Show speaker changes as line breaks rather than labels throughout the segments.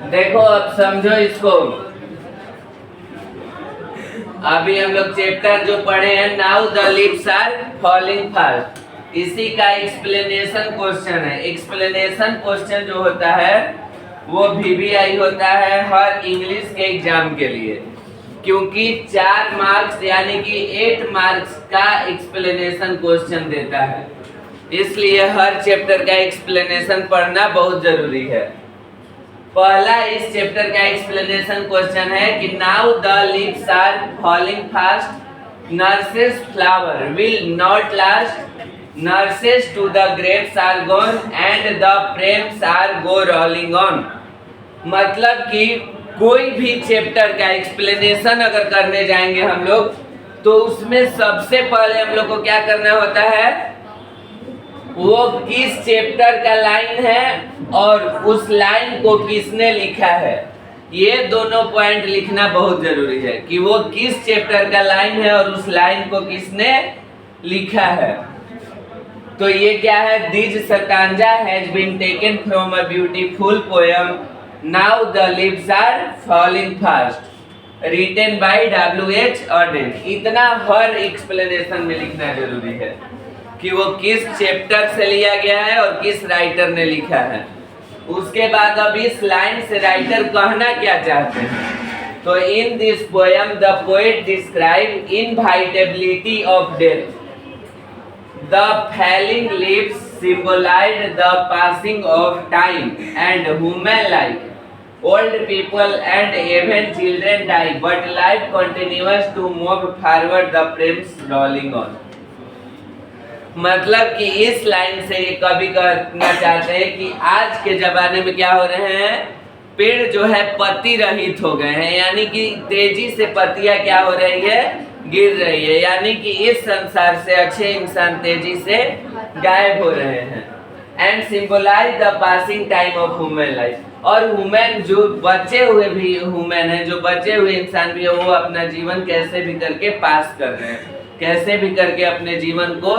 देखो अब समझो इसको। अभी हम लोग चैप्टर जो पढ़े हैं, now the leaves are falling fast, इसी का एक्सप्लेनेशन क्वेश्चन है। एक्सप्लेनेशन क्वेश्चन जो होता है वो VBI होता है हर इंग्लिश के एग्जाम के लिए, क्योंकि 4 मार्क्स यानी कि 8 मार्क्स का एक्सप्लेनेशन क्वेश्चन देता है, इसलिए हर चैप्टर का एक्सप्लेनेशन पढ़ना बहुत जरूरी है। पहला इस चैप्टर का एक्सप्लेनेशन क्वेश्चन है कि now the leaves are falling fast, nurses flower will not last, nurses to the grapes are gone and the frames are go rolling on. मतलब कि कोई भी चैप्टर का एक्सप्लेनेशन अगर करने जाएंगे हम लोग, तो उसमें सबसे पहले हम लोग को क्या करना होता है, वो किस चैप्टर का लाइन है और उस लाइन को किसने लिखा है, ये दोनों पॉइंट लिखना बहुत जरूरी है कि वो किस चैप्टर का लाइन है और उस लाइन को किसने लिखा है। तो ये क्या है, this stanza has been taken from a beautiful poem now the leaves are falling fast written by W.H. Auden। इतना हर एक्सप्लेनेशन में लिखना जरूरी है कि वो किस चैप्टर से लिया गया है और किस राइटर ने लिखा है। उसके बाद अब इस लाइन से राइटर कहना क्या चाहते हैं, तो in this poem the poet describe inevitability of death, the falling leaves symbolise the passing of time and human life, old people and even children die but life continues to move forward, the frames rolling on। मतलब कि इस line से ये कवि कहना चाहते हैं कि आज के जमाने में क्या हो रहे हैं, पेड़ जो है पत्ती रहित हो गए हैं, यानी कि तेजी से पत्तियां क्या हो रही है, गिर रही है, यानी कि इस संसार से अच्छे इंसान तेजी से गायब हो रहे हैं। And symbolize the passing time of human life, और ह्यूमन जो बचे हुए भी ह्यूमन है, जो बचे हुए इंसान भी है, वो अपना जीवन कैसे भी करके पास कर रहे हैं, कैसे भी करके अपने जीवन को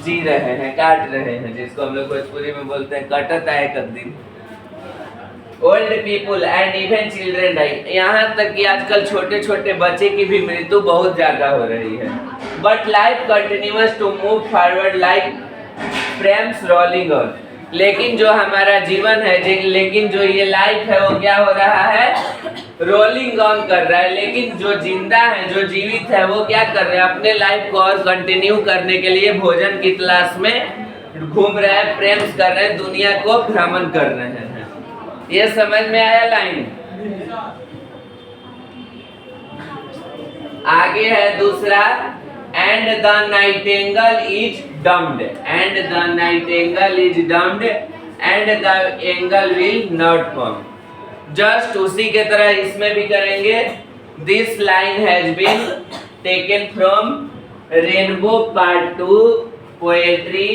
जी रहे हैं, काट रहे हैं, जिसको हम लोग भोजपुरी में बोलते हैं कटत आए एक दिन। Old people and even children die, यहाँ तक कि आजकल छोटे छोटे बच्चे की भी मृत्यु बहुत ज्यादा हो रही है। But life continuous to move forward like frames rolling on, लेकिन जो हमारा जीवन है, लेकिन जो ये लाइफ है वो क्या हो रहा है, रोलिंग ऑन कर रहा है। लेकिन जो जिंदा है, जो जीवित है, वो क्या कर रहे हैं, अपने लाइफ को और कंटिन्यू करने के लिए भोजन की तलाश में घूम रहे हैं, प्रेम्स कर रहे हैं, दुनिया को भ्रमण कर रहे हैं। ये समझ में आया लाइन। आगे है दूसरा, and the nightingale is dumb, and the nightingale is dumb, and the angel will not come। जस्ट उसी के तरह इसमें भी करेंगे। This line has been taken from rainbow part 2 poetry.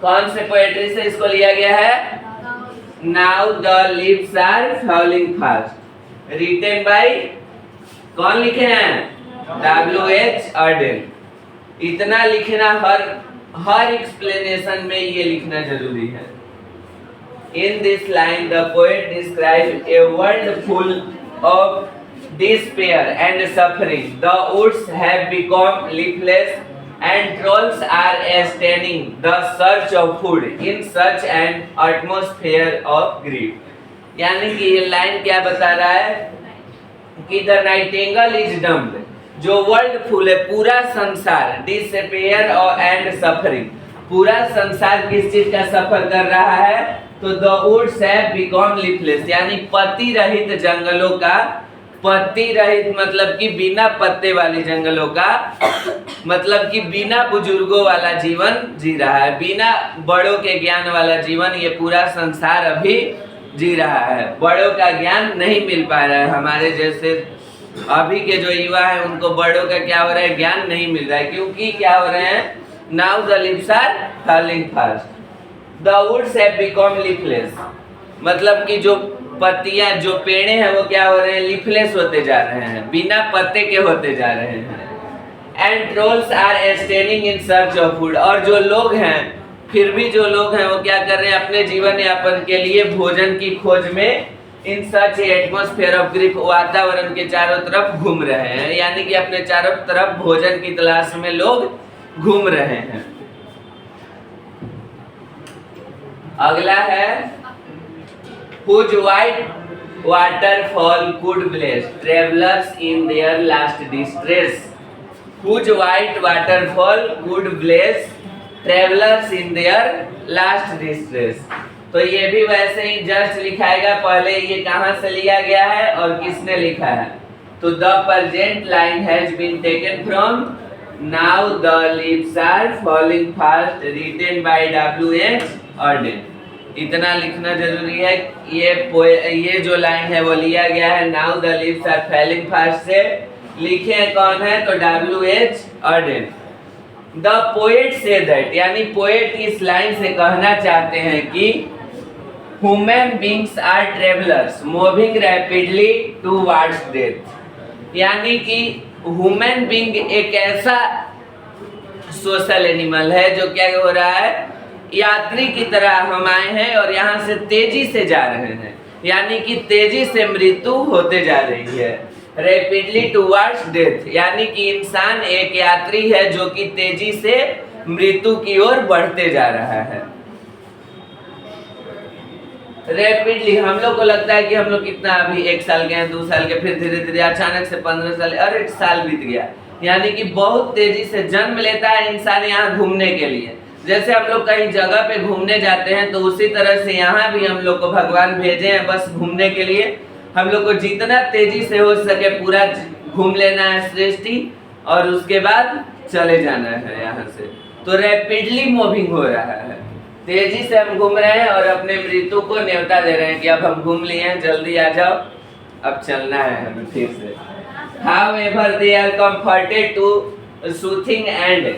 कौन से पोएट्री से इसको लिया गया है, now the leaves are falling fast, written by, कौन लिखे हैं, W.H. Auden। इतना लिखना हर एक्सप्लेनेशन में ये लिखना जरूरी है। In this line the poet describes a world full of despair and suffering. The woods have become leafless and trolls are extending the search of food in such an atmosphere of grief। यानी कि ये line क्या बता रहा है कि the nightingale is dumb, जो world full है, पूरा संसार, डिसपेयर एंड सफरिंग, पूरा संसार किस चीज का सफर कर रहा है, तो the woods have become leafless, यानी पत्ती रहित जंगलों का, पत्ती रहित मतलब कि बिना पत्ते वाली जंगलों का, मतलब कि बिना बुजुर्गों वाला जीवन जी रहा है, बिना बड़ों के ज्ञान वाला जीवन ये पूरा संसार अभी जी रहा है। बड़ों का ज्ञान नहीं मिल पा रहा है, हमारे जैसे अभी के जो युवा है उनको बड़ों का क्या हो रहा है, ज्ञान नहीं मिल रहा है, क्योंकि क्या हो रहे हैं, now the leaves are falling fast, the woods have become leafless, मतलब कि जो पत्तियां, जो पेड़े हैं वो क्या हो रहे हैं, लीफलेस होते जा रहे हैं, बिना पत्ते के होते जा रहे हैं। And trolls are standing in search of food, और जो लोग हैं, फिर भी जो लोग हैं वो क्या कर रहे हैं, अपने जीवन यापन के लिए भोजन की खोज में इन सच एटमॉस्फेयर ऑफ ग्रिफ, वातावरण के चारों तरफ घूम रहे हैं, यानी कि अपने चारों तरफ भोजन की तलाश में लोग घूम रहे हैं। अगला है whose white waterfall could bless travellers in their last distress. Whose white waterfall could bless travellers in their last distress. तो ये भी वैसे ही जस्ट लिखाएगा, पहले ये कहाँ से लिया गया है और किसने लिखा है। तो the present line has been taken from now the leaves are falling fast written by W.H. ऑर्डेन। इतना लिखना जरूरी है। ये जो लाइन है वो लिया गया है now the leaves are falling fast से। लिखे हैं कौन है, तो W.H. ऑर्डेन। द पोएट से दैट, यानी पोएट इस लाइन से कहना चाहते हैं कि human beings are travellers moving rapidly towards death, यानी कि ह्यूमन बींग एक ऐसा सोशल एनिमल है जो क्या हो रहा है, यात्री की तरह हम आए हैं और यहाँ से तेजी से जा रहे हैं, यानी कि तेजी से मृत्यु होते जा रही है। रैपिडली टूवर्ड्स डेथ, यानी कि इंसान एक यात्री है जो कि तेजी से मृत्यु की ओर बढ़ते जा रहा है। रैपिडली, हम लोग को लगता है कि हम लोग कितना अभी 1 साल के हैं, 2 साल के, फिर धीरे धीरे अचानक से 15 साल, अरे साल बीत गया, यानी कि बहुत तेजी से जन्म लेता है इंसान यहाँ घूमने के लिए। जैसे हम लोग कहीं जगह पे घूमने जाते हैं तो उसी तरह से यहाँ भी हम लोग को भगवान भेजे हैं बस घूमने के लिए। हम लोग को जितना तेजी से हो सके पूरा घूम लेना है सृष्टि और उसके बाद चले जाना है यहाँ से। तो रैपिडली मूविंग हो रहा है, तेजी से हम घूम रहे हैं और अपने मृत्यु को न्योता दे रहे हैं कि अब हम घूम लिए हैं, जल्दी आ जाओ, अब चलना है हमें फिर से। However, they are comforted to soothing and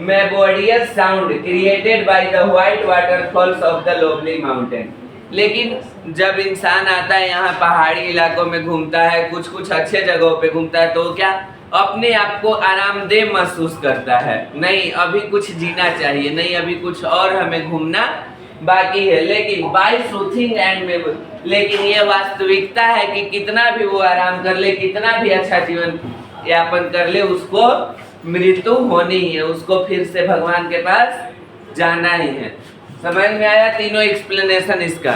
melodious sound created by the white waterfalls of the lovely mountain। लेकिन जब इंसान आता है यहाँ पहाड़ी इलाकों में घूमता है, कुछ कुछ अच्छे जगहों पे घूमता है, तो क्या अपने आप को आरामदेह महसूस करता है, नहीं अभी कुछ जीना चाहिए, नहीं अभी कुछ और हमें घूमना बाकी है। लेकिन बाय सूथिंग एंड मेमोरी, लेकिन ये वास्तविकता है कि कितना भी वो आराम कर ले, कितना भी अच्छा जीवन यापन कर ले, उसको मृत्यु होनी ही है, उसको फिर से भगवान के पास जाना ही है। समझ में आया तीनों एक्सप्लेनेशन इसका।